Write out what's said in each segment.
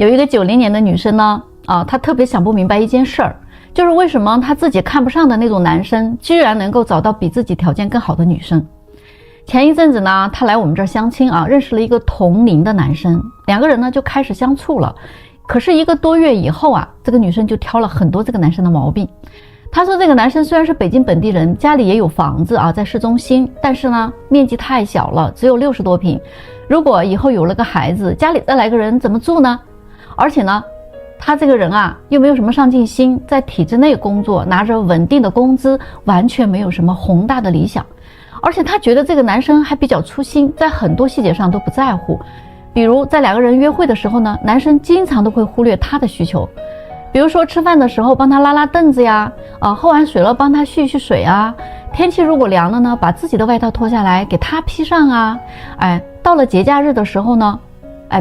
有一个90年的女生呢，她特别想不明白一件事儿，就是为什么她自己看不上的那种男生，居然能够找到比自己条件更好的女生。前一阵子呢，她来我们这儿相亲认识了一个同龄的男生，两个人呢就开始相处了。可是1个多月以后这个女生就挑了很多这个男生的毛病。她说这个男生虽然是北京本地人，家里也有房子在市中心，但是呢面积太小了，只有60多平。如果以后有了个孩子，家里再来个人怎么住呢？而且呢他这个人又没有什么上进心，在体制内工作，拿着稳定的工资，完全没有什么宏大的理想。而且他觉得这个男生还比较粗心，在很多细节上都不在乎。比如在2个人约会的时候呢，男生经常都会忽略他的需求。比如说吃饭的时候帮他拉拉凳子呀，喝完水了帮他蓄蓄水啊，天气如果凉了呢，把自己的外套脱下来给他披上啊。到了节假日的时候呢，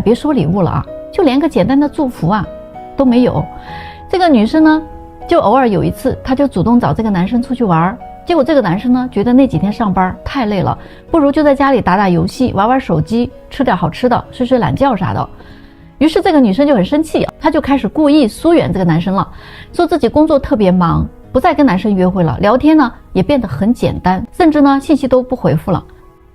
别说礼物了就连个简单的祝福都没有。这个女生呢，就偶尔有一次，她就主动找这个男生出去玩，结果这个男生呢，觉得那几天上班太累了，不如就在家里打打游戏，玩玩手机，吃点好吃的，睡睡懒觉啥的。于是这个女生就很生气，她就开始故意疏远这个男生了，说自己工作特别忙，不再跟男生约会了，聊天呢也变得很简单，甚至呢信息都不回复了。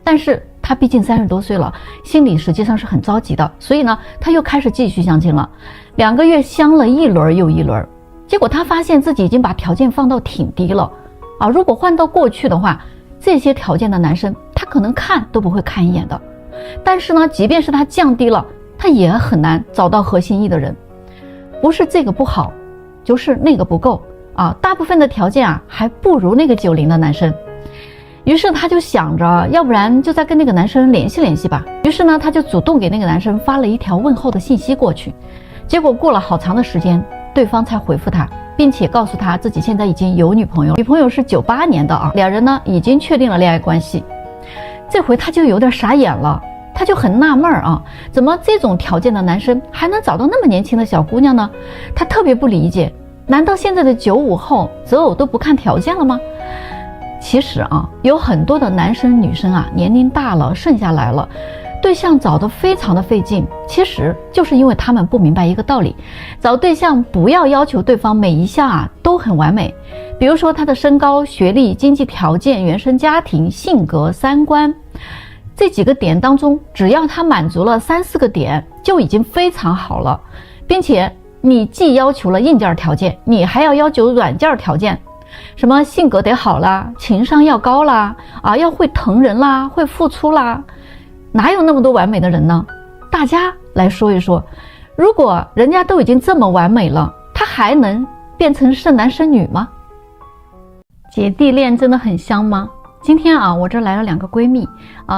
但是她毕竟30多岁了，心里实际上是很着急的，所以呢她又开始继续相亲了。2个月相了一轮又一轮，结果她发现自己已经把条件放到挺低了如果换到过去的话，这些条件的男生她可能看都不会看一眼的。但是呢即便是她降低了，她也很难找到合心意的人。不是这个不好，就是那个不够大部分的条件还不如那个90的男生。于是她就想着，要不然就再跟那个男生联系联系吧。于是呢她就主动给那个男生发了一条问候的信息过去。结果过了好长的时间，对方才回复她，并且告诉她自己现在已经有女朋友，女朋友是98年的2人呢已经确定了恋爱关系。这回她就有点傻眼了，她就很纳闷怎么这种条件的男生还能找到那么年轻的小姑娘呢？她特别不理解，难道现在的95后择偶都不看条件了吗？其实有很多的男生女生年龄大了，剩下来了，对象找得非常的费劲，其实就是因为他们不明白一个道理，找对象不要要求对方每一项都很完美。比如说他的身高、学历、经济条件、原生家庭、性格、三观，这几个点当中，只要他满足了3、4个点就已经非常好了。并且你既要求了硬件条件，你还要要求软件条件，什么性格得好啦，情商要高啦要会疼人啦，会付出啦。哪有那么多完美的人呢？大家来说一说，如果人家都已经这么完美了，他还能变成剩男剩女吗？姐弟恋真的很香吗？今天我这来了2个闺蜜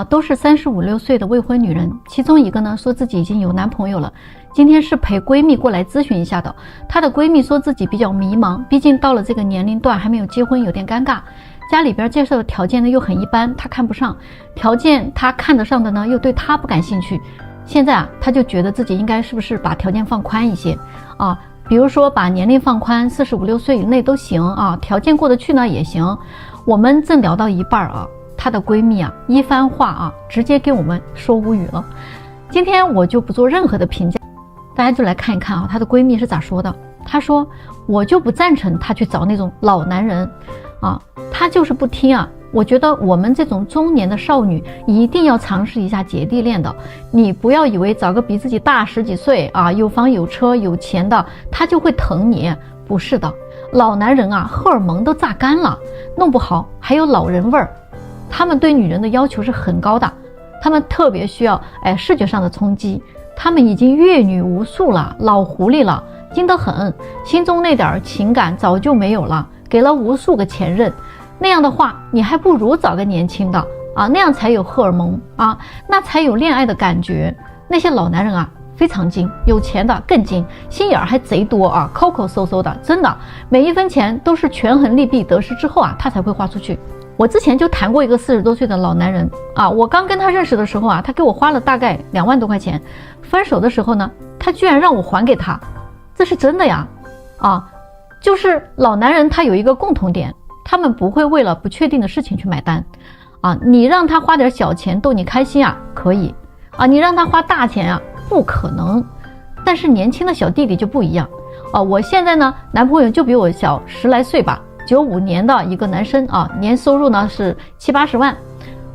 都是35、6岁的未婚女人，其中一个呢说自己已经有男朋友了，今天是陪闺蜜过来咨询一下的。她的闺蜜说自己比较迷茫，毕竟到了这个年龄段还没有结婚，有点尴尬，家里边介绍的条件呢又很一般，她看不上，条件她看得上的呢又对她不感兴趣。现在她就觉得自己应该是不是把条件放宽一些比如说把年龄放宽，45、6岁以内都行条件过得去呢也行。我们正聊到一半她的闺蜜一番话直接给我们说无语了。今天我就不做任何的评价，大家就来看一看她的闺蜜是咋说的。她说我就不赞成她去找那种老男人她就是不听我觉得我们这种中年的少女一定要尝试一下姐弟恋的。你不要以为找个比自己大10几岁有房有车有钱的他就会疼你，不是的。老男人荷尔蒙都榨干了，弄不好还有老人味儿。他们对女人的要求是很高的，他们特别需要视觉上的冲击。他们已经阅女无数了，老狐狸了，精得很，心中那点情感早就没有了，给了无数个前任。那样的话你还不如找个年轻的那样才有荷尔蒙那才有恋爱的感觉。那些老男人非常精，有钱的更精，心眼还贼多抠抠搜搜的，真的每一分钱都是权衡利弊得失之后他才会花出去。我之前就谈过一个40多岁的老男人我刚跟他认识的时候他给我花了大概2万多块钱，分手的时候呢他居然让我还给他，这是真的呀就是老男人他有一个共同点，他们不会为了不确定的事情去买单你让他花点小钱逗你开心可以你让他花大钱不可能。但是年轻的小弟弟就不一样我现在呢男朋友就比我小10来岁吧，95年的一个男生年收入呢是70、80万，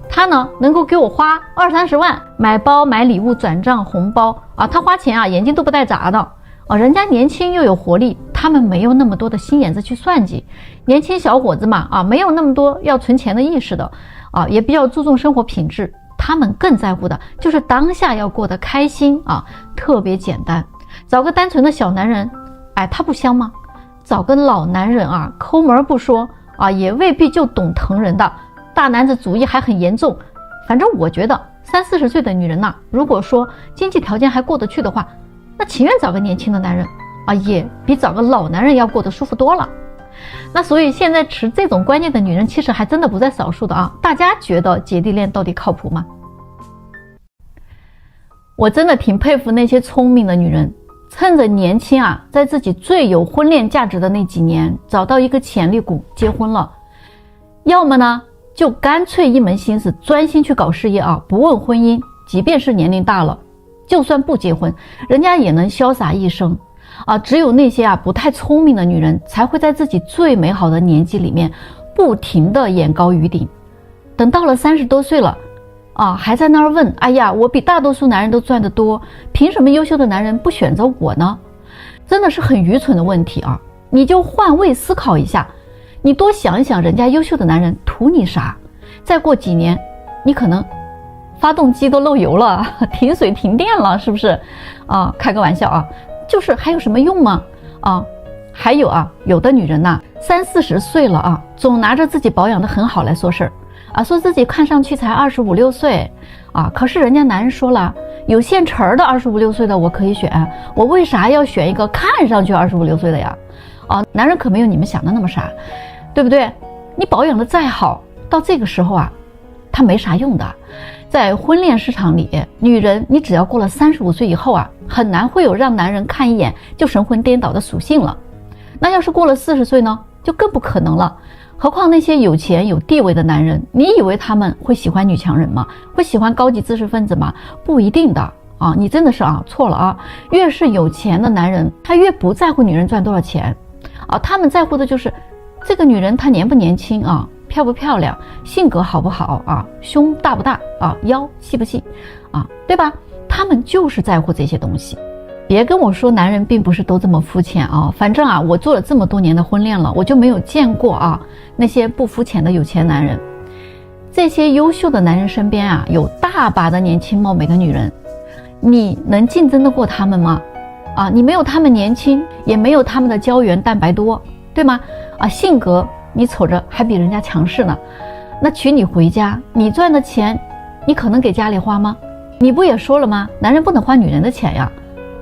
他呢能够给我花20、30万买包买礼物转账红包他花钱眼睛都不带眨的人家年轻又有活力，他们没有那么多的心眼子去算计，年轻小伙子嘛没有那么多要存钱的意识的也比较注重生活品质，他们更在乎的就是当下要过得开心特别简单。找个单纯的小男人他不香吗？找个老男人抠门不说也未必就懂疼人的，大男子主义还很严重。反正我觉得30、40岁的女人如果说经济条件还过得去的话，那情愿找个年轻的男人也比找个老男人要过得舒服多了。那所以现在持这种观念的女人其实还真的不在少数的大家觉得姐弟恋到底靠谱吗？我真的挺佩服那些聪明的女人，趁着年轻在自己最有婚恋价值的那几年找到一个潜力股结婚了，要么呢就干脆一门心思专心去搞事业不问婚姻，即便是年龄大了，就算不结婚人家也能潇洒一生只有那些不太聪明的女人才会在自己最美好的年纪里面不停地眼高于顶，等到了30多岁了还在那儿问，哎呀，我比大多数男人都赚得多，凭什么优秀的男人不选择我呢？真的是很愚蠢的问题你就换位思考一下，你多想一想人家优秀的男人图你啥？再过几年你可能发动机都漏油了，停水停电了，是不是开个玩笑就是还有什么用吗？还有有的女人30、40岁了总拿着自己保养得很好来说事儿说自己看上去才25、26岁可是人家男人说了，有现成的25、26岁的我可以选，我为啥要选一个看上去25、26岁的呀？男人可没有你们想的那么傻，对不对？你保养得再好，到这个时候他没啥用的。在婚恋市场里，女人你只要过了35岁以后很难会有让男人看一眼就神魂颠倒的属性了。那要是过了40岁呢，就更不可能了。何况那些有钱有地位的男人，你以为他们会喜欢女强人吗？会喜欢高级知识分子吗？不一定的你真的是错了越是有钱的男人，他越不在乎女人赚多少钱他们在乎的就是这个女人她年不年轻漂不漂亮，性格好不好胸大不大腰细不细对吧？他们就是在乎这些东西。别跟我说男人并不是都这么肤浅反正我做了这么多年的婚恋了，我就没有见过那些不肤浅的有钱男人。这些优秀的男人身边有大把的年轻貌美的女人，你能竞争得过他们吗？你没有他们年轻，也没有他们的胶原蛋白多，对吗？性格你瞅着还比人家强势呢。那娶你回家，你赚的钱你可能给家里花吗？你不也说了吗？男人不能花女人的钱呀。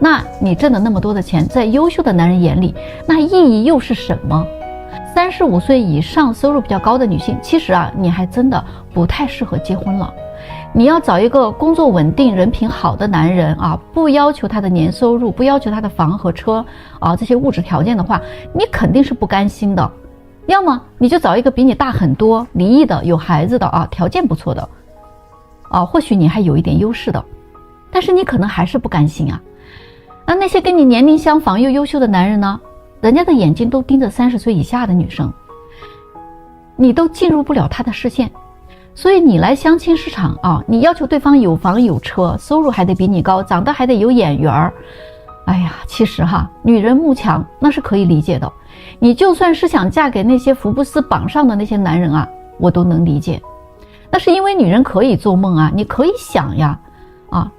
那你挣的那么多的钱，在优秀的男人眼里，那意义又是什么？35岁以上收入比较高的女性，其实你还真的不太适合结婚了。你要找一个工作稳定、人品好的男人不要求他的年收入，不要求他的房和车这些物质条件的话，你肯定是不甘心的。要么你就找一个比你大很多、离异的、有孩子的条件不错的或许你还有一点优势的，但是你可能还是不甘心那些跟你年龄相仿又优秀的男人呢，人家的眼睛都盯着30岁以下的女生，你都进入不了他的视线。所以你来相亲市场你要求对方有房有车，收入还得比你高，长得还得有眼缘哎呀，其实女人慕强那是可以理解的。你就算是想嫁给那些福布斯榜上的那些男人我都能理解。那是因为女人可以做梦你可以想呀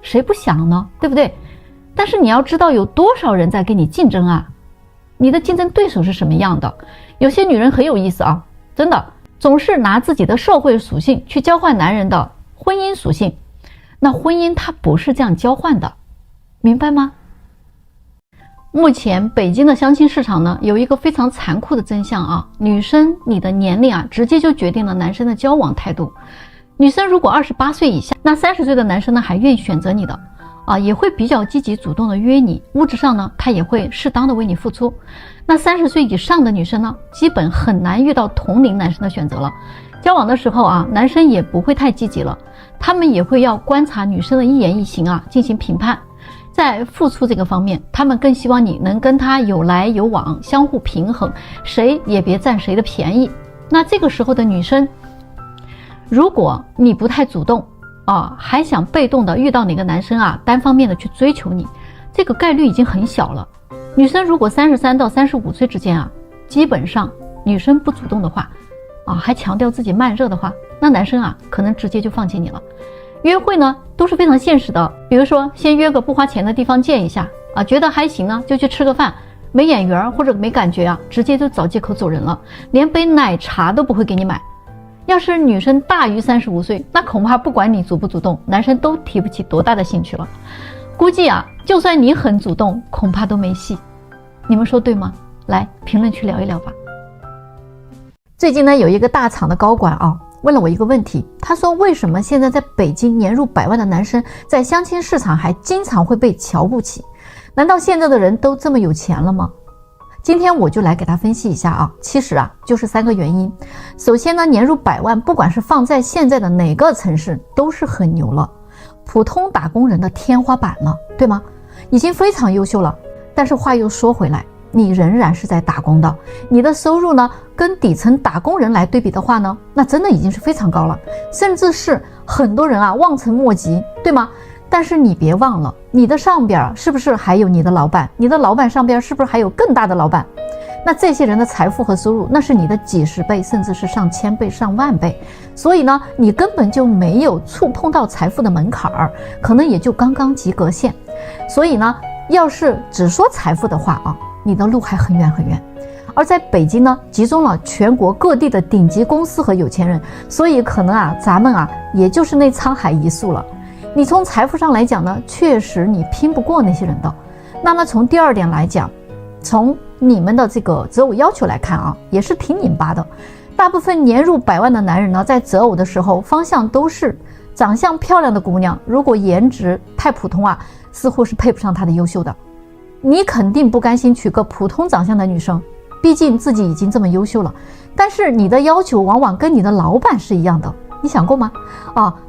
谁不想呢？对不对？但是你要知道有多少人在跟你竞争你的竞争对手是什么样的。有些女人很有意思真的总是拿自己的社会属性去交换男人的婚姻属性，那婚姻它不是这样交换的，明白吗？目前北京的相亲市场呢，有一个非常残酷的真相女生你的年龄直接就决定了男生的交往态度。女生如果28岁以下，那30岁的男生呢还愿意选择你的也会比较积极主动的约你，物质上呢他也会适当的为你付出。那30岁以上的女生呢，基本很难遇到同龄男生的选择了。交往的时候男生也不会太积极了，他们也会要观察女生的一言一行进行评判。在付出这个方面，他们更希望你能跟他有来有往，相互平衡，谁也别占谁的便宜。那这个时候的女生，如果你不太主动还想被动的遇到哪个男生单方面的去追求你，这个概率已经很小了。女生如果33到35岁之间基本上女生不主动的话还强调自己慢热的话，那男生可能直接就放弃你了。约会呢都是非常现实的，比如说先约个不花钱的地方见一下觉得还行呢就去吃个饭，没眼缘或者没感觉直接就找借口走人了，连杯奶茶都不会给你买。要是女生大于35岁，那恐怕不管你主不主动，男生都提不起多大的兴趣了。估计就算你很主动，恐怕都没戏。你们说对吗？来评论区聊一聊吧。最近呢，有一个大厂的高管问了我一个问题，他说为什么现在在北京年入100万的男生在相亲市场还经常会被瞧不起？难道现在的人都这么有钱了吗？今天我就来给他分析一下其实就是3个原因。首先呢，年入100万不管是放在现在的哪个城市都是很牛了，普通打工人的天花板了，对吗？已经非常优秀了。但是话又说回来，你仍然是在打工的，你的收入呢跟底层打工人来对比的话呢，那真的已经是非常高了，甚至是很多人望尘莫及，对吗？但是你别忘了，你的上边是不是还有你的老板？你的老板上边是不是还有更大的老板？那这些人的财富和收入，那是你的几十倍，甚至是上千倍、上万倍。所以呢，你根本就没有触碰到财富的门槛儿，可能也就刚刚及格线。所以呢，要是只说财富的话你的路还很远很远。而在北京呢，集中了全国各地的顶级公司和有钱人，所以可能咱们也就是那沧海一粟了。你从财富上来讲呢，确实你拼不过那些人的。那么从第二点来讲，从你们的这个择偶要求来看也是挺拧巴的。大部分年入100万的男人呢，在择偶的时候方向都是长相漂亮的姑娘，如果颜值太普通似乎是配不上她的优秀的。你肯定不甘心娶个普通长相的女生，毕竟自己已经这么优秀了，但是你的要求往往跟你的老板是一样的，你想过吗？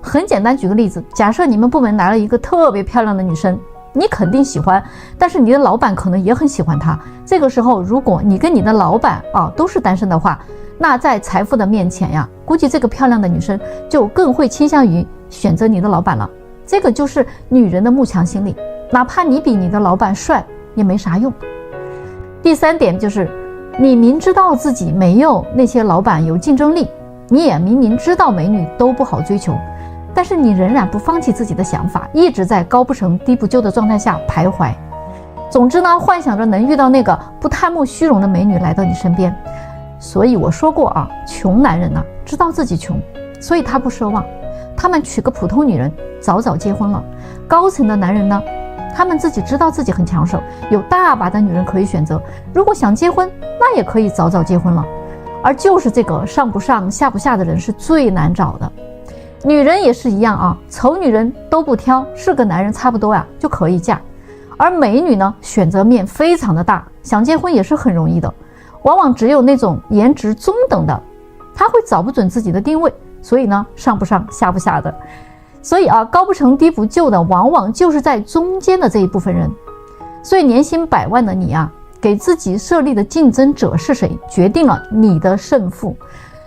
很简单，举个例子，假设你们部门来了一个特别漂亮的女生，你肯定喜欢，但是你的老板可能也很喜欢她。这个时候，如果你跟你的老板都是单身的话，那在财富的面前估计这个漂亮的女生就更会倾向于选择你的老板了。这个就是女人的慕强心理，哪怕你比你的老板帅也没啥用。第三点就是，你明知道自己没有那些老板有竞争力，你也明明知道美女都不好追求，但是你仍然不放弃自己的想法，一直在高不成低不就的状态下徘徊。总之呢，幻想着能遇到那个不贪慕虚荣的美女来到你身边。所以我说过穷男人知道自己穷，所以他不奢望，他们娶个普通女人早早结婚了。高层的男人呢，他们自己知道自己很抢手，有大把的女人可以选择，如果想结婚，那也可以早早结婚了。而就是这个上不上下不下的人是最难找的。女人也是一样丑女人都不挑，是个男人差不多就可以嫁。而美女呢，选择面非常的大，想结婚也是很容易的，往往只有那种颜值中等的，他会找不准自己的定位，所以呢，上不上下不下的。所以高不成低不就的，往往就是在中间的这一部分人。所以年薪100万的你给自己设立的竞争者是谁，决定了你的胜负。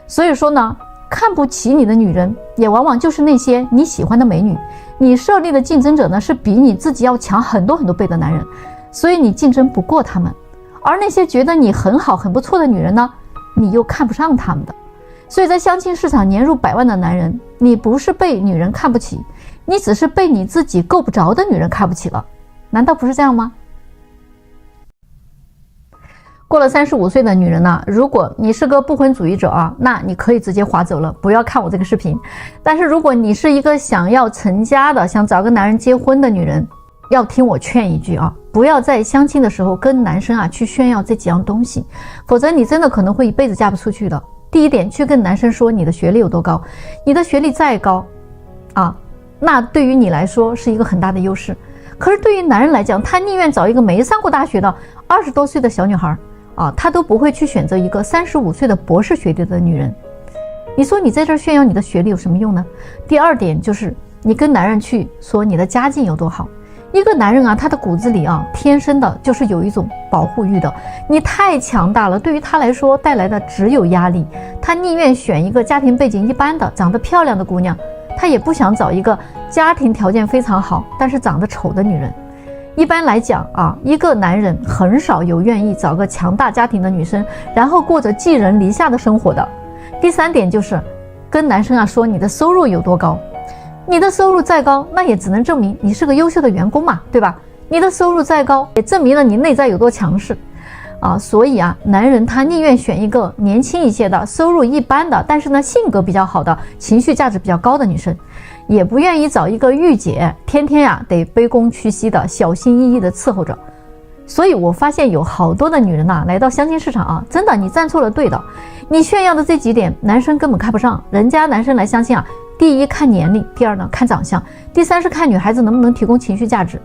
所以说呢，看不起你的女人，也往往就是那些你喜欢的美女。你设立的竞争者呢，是比你自己要强很多很多倍的男人，所以你竞争不过他们。而那些觉得你很好很不错的女人呢，你又看不上他们的。所以在相亲市场，年入100万的男人，你不是被女人看不起，你只是被你自己够不着的女人看不起了。难道不是这样吗？过了35岁的女人呢，如果你是个不婚主义者那你可以直接划走了，不要看我这个视频。但是如果你是一个想要成家的，想找个男人结婚的女人，要听我劝一句不要在相亲的时候跟男生去炫耀这几样东西，否则你真的可能会一辈子嫁不出去的。第一点，去跟男生说你的学历有多高，你的学历再高那对于你来说是一个很大的优势。可是对于男人来讲，他宁愿找一个没上过大学的20多岁的小女孩他都不会去选择一个35岁的博士学历的女人。你说你在这儿炫耀你的学历有什么用呢？第二点就是，你跟男人去说你的家境有多好，一个男人啊，他的骨子里啊，天生的就是有一种保护欲的。你太强大了，对于他来说带来的只有压力。他宁愿选一个家庭背景一般的、长得漂亮的姑娘，他也不想找一个家庭条件非常好但是长得丑的女人。一般来讲啊，一个男人很少有愿意找个强大家庭的女生，然后过着寄人篱下的生活的。第三点就是跟男生啊说你的收入有多高。你的收入再高，那也只能证明你是个优秀的员工嘛，对吧？你的收入再高，也证明了你内在有多强势啊。所以啊，男人他宁愿选一个年轻一些的、收入一般的，但是呢性格比较好的、情绪价值比较高的女生，也不愿意找一个御姐，天天呀得卑躬屈膝的、小心翼翼的伺候着。所以我发现有好多的女人呐，来到相亲市场啊，真的你站错了队的。你炫耀的这几点，男生根本看不上。人家男生来相亲啊，第一看年龄，第二呢看长相，第三是看女孩子能不能提供情绪价值。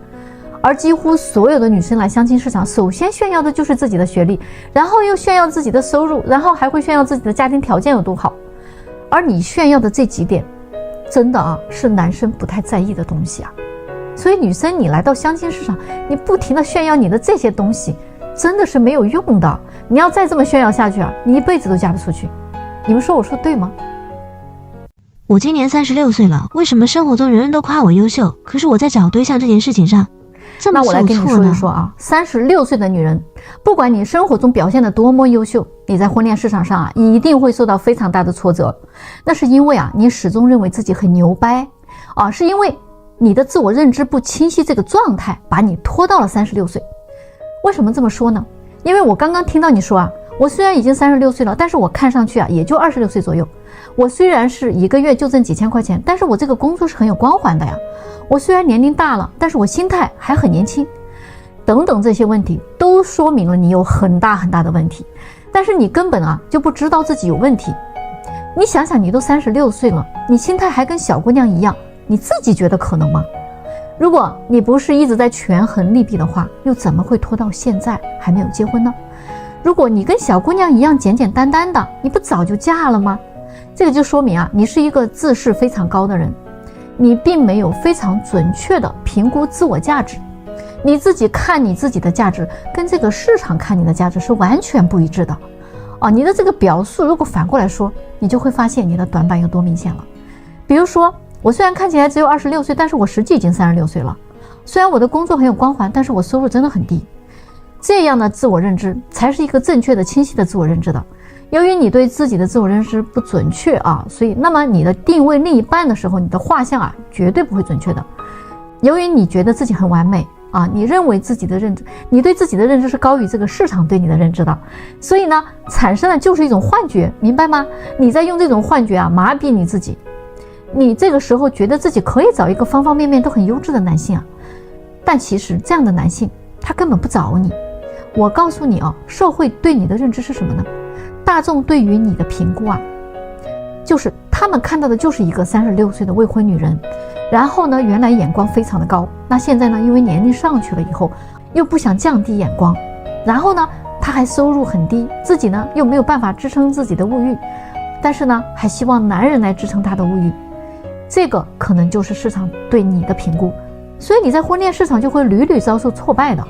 而几乎所有的女生来相亲市场，首先炫耀的就是自己的学历，然后又炫耀自己的收入，然后还会炫耀自己的家庭条件有多好。而你炫耀的这几点，真的啊是男生不太在意的东西啊。所以女生你来到相亲市场，你不停的炫耀你的这些东西，真的是没有用的。你要再这么炫耀下去啊，你一辈子都嫁不出去。你们说我说对吗？我今年36岁了，为什么生活中人人都夸我优秀，可是我在找对象这件事情上这么受挫呢？那我来跟你说一说啊，36岁的女人，不管你生活中表现得多么优秀，你在婚恋市场上啊，一定会受到非常大的挫折。那是因为啊，你始终认为自己很牛掰啊，是因为你的自我认知不清晰这个状态把你拖到了36岁。为什么这么说呢？因为我刚刚听到你说啊，我虽然已经36岁了，但是我看上去啊也就26岁左右。我虽然是一个月就挣几千块钱，但是我这个工作是很有光环的呀。我虽然年龄大了，但是我心态还很年轻。等等这些问题都说明了你有很大很大的问题，但是你根本啊就不知道自己有问题。你想想，你都36岁了，你心态还跟小姑娘一样，你自己觉得可能吗？如果你不是一直在权衡利弊的话，又怎么会拖到现在还没有结婚呢？如果你跟小姑娘一样简简单单的，你不早就嫁了吗？这个就说明啊，你是一个自视非常高的人，你并没有非常准确的评估自我价值。你自己看你自己的价值，跟这个市场看你的价值是完全不一致的。你的这个表述如果反过来说，你就会发现你的短板有多明显了。比如说，我虽然看起来只有26岁，但是我实际已经36岁了。虽然我的工作很有光环，但是我收入真的很低。这样的自我认知才是一个正确的、清晰的自我认知的。由于你对自己的自我认知不准确啊，所以那么你的定位另一半的时候，你的画像啊绝对不会准确的。由于你觉得自己很完美啊，你认为自己的认知，你对自己的认知是高于这个市场对你的认知的，所以呢，产生的就是一种幻觉，明白吗？你在用这种幻觉啊麻痹你自己。你这个时候觉得自己可以找一个方方面面都很优质的男性啊，但其实这样的男性他根本不找你。我告诉你啊，社会对你的认知是什么呢？大众对于你的评估啊，就是他们看到的就是一个36岁的未婚女人，然后呢，原来眼光非常的高，那现在呢，因为年龄上去了以后，又不想降低眼光，然后呢，她还收入很低，自己呢又没有办法支撑自己的物欲，但是呢，还希望男人来支撑她的物欲，这个可能就是市场对你的评估，所以你在婚恋市场就会屡屡遭受挫败的，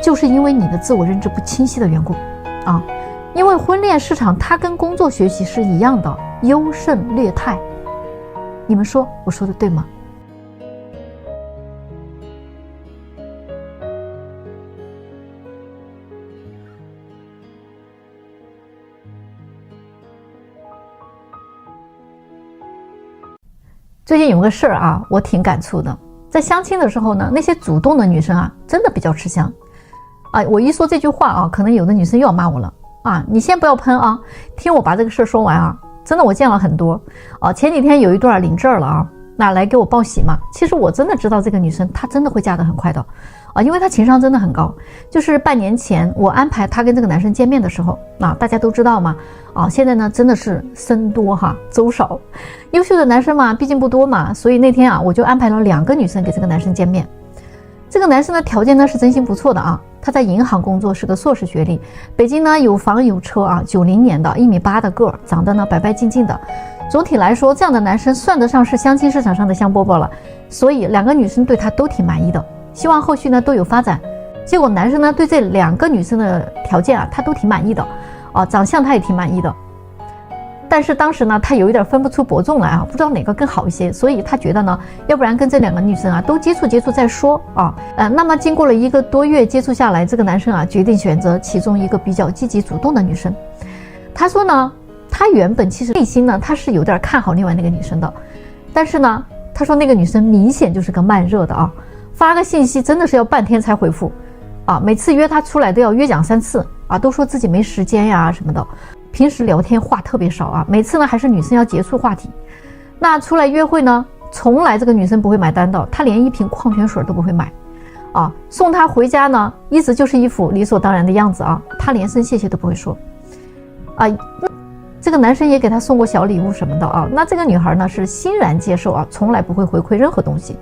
就是因为你的自我认知不清晰的缘故啊。因为婚恋市场它跟工作学习是一样的，优胜劣汰。你们说我说的对吗？最近有个事儿啊，我挺感触的。在相亲的时候呢，那些主动的女生啊，真的比较吃香啊。我一说这句话啊，可能有的女生又要骂我了啊。你先不要喷啊，听我把这个事儿说完啊。真的我见了很多啊。前几天有一对领证了啊，那来给我报喜嘛。其实我真的知道这个女生她真的会嫁得很快的啊，因为她情商真的很高。就是半年前我安排她跟这个男生见面的时候啊，大家都知道嘛啊，现在呢真的是僧多哈粥少，优秀的男生嘛毕竟不多嘛，所以那天啊我就安排了2个女生给这个男生见面。这个男生的条件呢是真心不错的啊，他在银行工作，是个硕士学历，北京呢有房有车啊，90年的1.8米的个儿，长得呢白白净净的。总体来说，这样的男生算得上是相亲市场上的香饽饽了，所以2个女生对他都挺满意的希望后续呢都有发展。结果男生呢对这2个女生的条件啊，他都挺满意的啊，长相他也挺满意的。但是当时呢，他有一点分不出伯仲来啊，不知道哪个更好一些，所以他觉得呢，要不然跟这2个女生啊都接触再说啊。那么经过了1个多月接触下来，这个男生啊决定选择其中一个比较积极主动的女生。他说呢，他原本其实内心呢他是有点看好另外那个女生的，但是呢，他说那个女生明显就是个慢热的啊，发个信息真的是要半天才回复啊，每次约他出来都要约讲3次啊，都说自己没时间呀什么的。平时聊天话特别少啊，每次呢还是女生要结束话题。那出来约会呢，从来这个女生不会买单的，她连1瓶矿泉水都不会买啊。送她回家呢，一直就是一副理所当然的样子啊，她连声谢谢都不会说啊。这个男生也给她送过小礼物什么的啊，那这个女孩呢是欣然接受啊，从来不会回馈任何东西。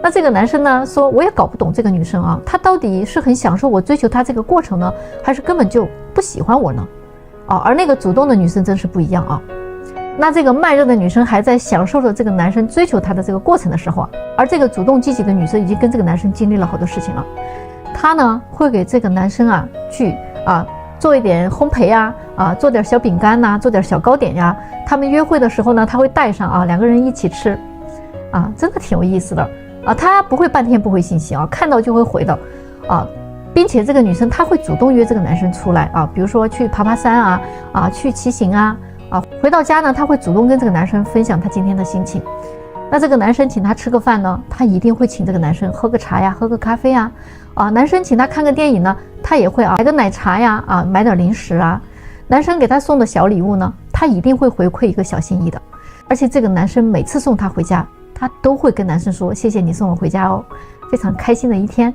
那这个男生呢说，我也搞不懂这个女生啊，她到底是很享受我追求她这个过程呢，还是根本就不喜欢我呢？而那个主动的女生真是不一样啊。那这个慢热的女生还在享受着这个男生追求她的这个过程的时候啊，而这个主动积极的女生已经跟这个男生经历了好多事情了。她呢会给这个男生啊去做一点烘焙做点小饼干做点小糕点呀。他们约会的时候呢，他会带上2个人一起吃真的挺有意思的他不会半天不回信息看到就会回的并且这个女生她会主动约这个男生出来比如说去爬山去骑行回到家呢，她会主动跟这个男生分享她今天的心情。那这个男生请她吃个饭呢，她一定会请这个男生喝个茶呀，喝个咖啡男生请她看个电影呢，她也会买个奶茶呀买点零食男生给她送的小礼物呢，她一定会回馈一个小心意的。而且这个男生每次送她回家，她都会跟男生说谢谢你送我回家哦，非常开心的一天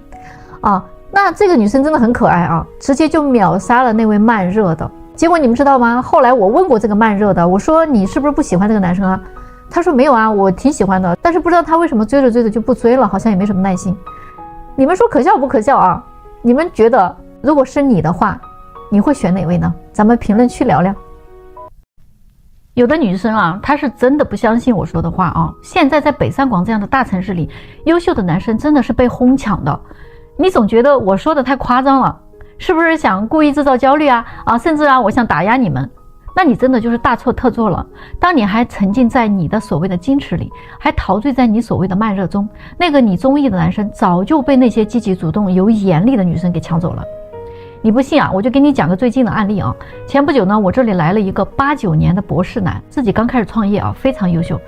那这个女生真的很可爱直接就秒杀了那位慢热的。结果你们知道吗？后来我问过这个慢热的，我说你是不是不喜欢这个男生他说没有我挺喜欢的，但是不知道他为什么追着追着就不追了，好像也没什么耐心。你们说可笑不可笑你们觉得如果是你的话，你会选哪位呢？咱们评论区聊聊。有的女生她是真的不相信我说的话现在在北上广这样的大城市里，优秀的男生真的是被哄抢的。你总觉得我说的太夸张了，是不是想故意制造焦虑甚至我想打压你们？那你真的就是大错特错了。当你还沉浸在你的所谓的矜持里，还陶醉在你所谓的慢热中，那个你中意的男生早就被那些积极主动有眼力的女生给抢走了。你不信我就给你讲个最近的案例前不久呢，我这里来了一个89年的博士男，自己刚开始创业非常优秀。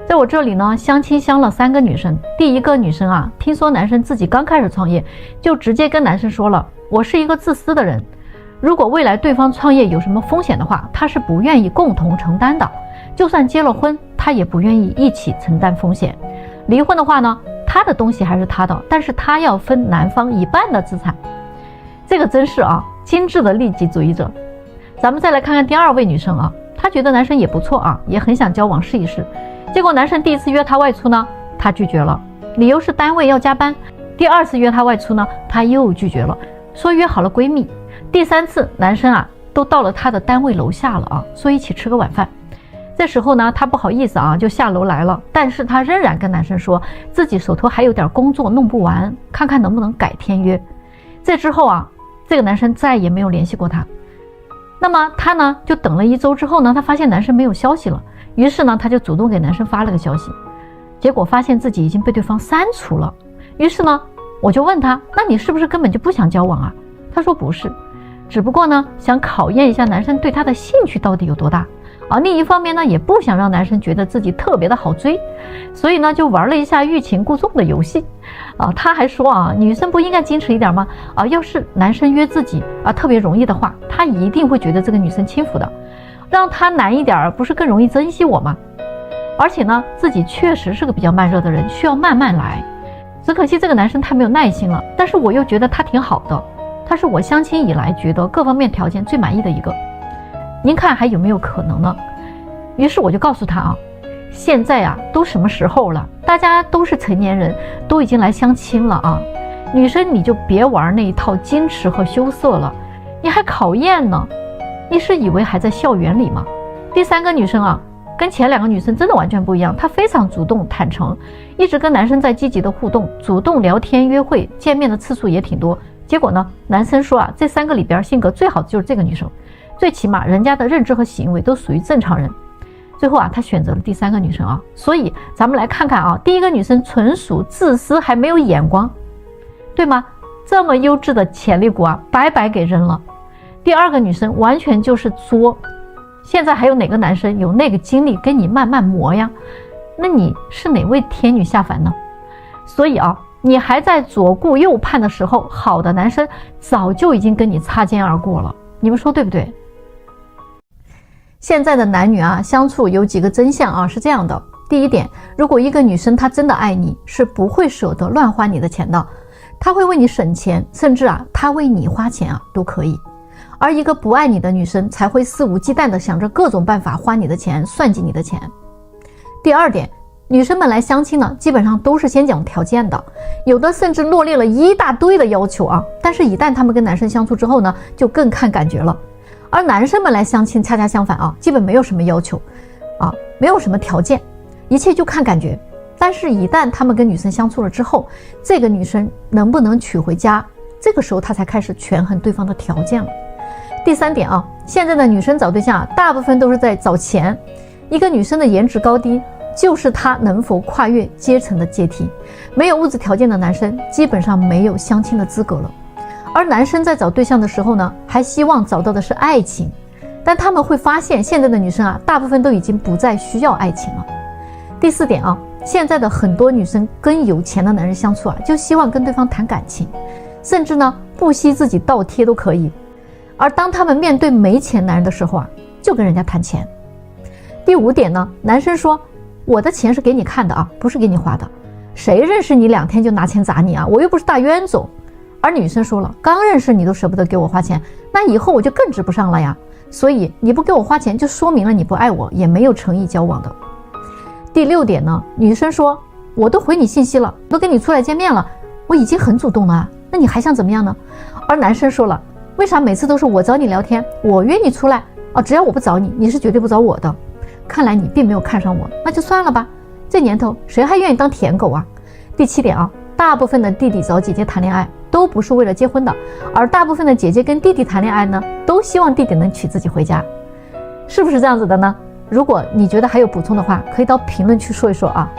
在我这里呢，相亲相了3个女生。第一个女生听说男生自己刚开始创业，就直接跟男生说了，我是一个自私的人，如果未来对方创业有什么风险的话，他是不愿意共同承担的，就算结了婚，他也不愿意一起承担风险。离婚的话呢，他的东西还是他的，但是他要分男方一半的资产。这个真是精致的利己主义者。咱们再来看看第2位女生她觉得男生也不错也很想交往试一试。结果男生第1次约她外出呢，她拒绝了，理由是单位要加班。第2次约她外出呢，她又拒绝了，说约好了闺蜜。第3次男生都到了她的单位楼下了说一起吃个晚饭。这时候呢，她不好意思就下楼来了，但是她仍然跟男生说自己手头还有点工作弄不完，看看能不能改天约。这之后这个男生再也没有联系过她。那么她呢就等了1周之后呢，她发现男生没有消息了，于是呢她就主动给男生发了个消息，结果发现自己已经被对方删除了。于是呢我就问他，那你是不是根本就不想交往他说不是，只不过呢想考验一下男生对他的兴趣到底有多大另一方面呢也不想让男生觉得自己特别的好追，所以呢就玩了一下欲擒故纵的游戏他还说女生不应该矜持一点吗要是男生约自己特别容易的话，他一定会觉得这个女生轻浮的，让他难一点不是更容易珍惜我吗？而且呢自己确实是个比较慢热的人，需要慢慢来。只可惜这个男生太没有耐心了，但是我又觉得他挺好的，他是我相亲以来觉得各方面条件最满意的一个，您看还有没有可能呢？于是我就告诉他现在都什么时候了，大家都是成年人，都已经来相亲了女生你就别玩那一套矜持和羞涩了，你还考验呢，你是以为还在校园里吗？第3个女生跟前2个女生真的完全不一样，她非常主动坦诚，一直跟男生在积极的互动，主动聊天约会，见面的次数也挺多。结果呢，男生说啊，这3个里边性格最好的就是这个女生，最起码人家的认知和行为都属于正常人。最后啊，他选择了第3个女生啊。所以咱们来看看啊，第一个女生纯属自私，还没有眼光，对吗？这么优质的潜力股啊，白白给扔了。第2个女生完全就是作，现在还有哪个男生有那个精力跟你慢慢磨呀？那你是哪位天女下凡呢？所以啊，你还在左顾右盼的时候，好的男生早就已经跟你擦肩而过了，你们说对不对？现在的男女啊，相处有几个真相啊，是这样的。第一点，如果一个女生她真的爱你，是不会舍得乱花你的钱的，她会为你省钱，甚至啊，她为你花钱啊都可以。而一个不爱你的女生才会肆无忌惮地想着各种办法花你的钱，算计你的钱。第2点，女生们来相亲呢，基本上都是先讲条件的，有的甚至罗列了一大堆的要求啊，但是一旦他们跟男生相处之后呢，就更看感觉了。而男生们来相亲恰恰相反啊，基本没有什么要求啊，没有什么条件，一切就看感觉。但是一旦他们跟女生相处了之后，这个女生能不能娶回家，这个时候他才开始权衡对方的条件了。第3点啊，现在的女生找对象啊，大部分都是在找钱。一个女生的颜值高低，就是她能否跨越阶层的阶梯。没有物质条件的男生，基本上没有相亲的资格了。而男生在找对象的时候呢，还希望找到的是爱情，但他们会发现现在的女生啊，大部分都已经不再需要爱情了。第4点啊，现在的很多女生跟有钱的男人相处啊，就希望跟对方谈感情，甚至呢不惜自己倒贴都可以。而当他们面对没钱男人的时候啊，就跟人家谈钱。第5点呢，男生说我的钱是给你看的啊，不是给你花的，谁认识你2天就拿钱砸你啊，我又不是大冤种。而女生说了，刚认识你都舍不得给我花钱，那以后我就更值不上了呀，所以你不给我花钱就说明了你不爱我，也没有诚意交往的。第6点呢，女生说我都回你信息了，都跟你出来见面了，我已经很主动了啊，那你还想怎么样呢？而男生说了，为啥每次都是我找你聊天，我约你出来啊？只要我不找你，你是绝对不找我的。看来你并没有看上我，那就算了吧，这年头谁还愿意当舔狗啊？第7点啊，大部分的弟弟找姐姐谈恋爱都不是为了结婚的，而大部分的姐姐跟弟弟谈恋爱呢，都希望弟弟能娶自己回家，是不是这样子的呢？如果你觉得还有补充的话，可以到评论区说一说啊。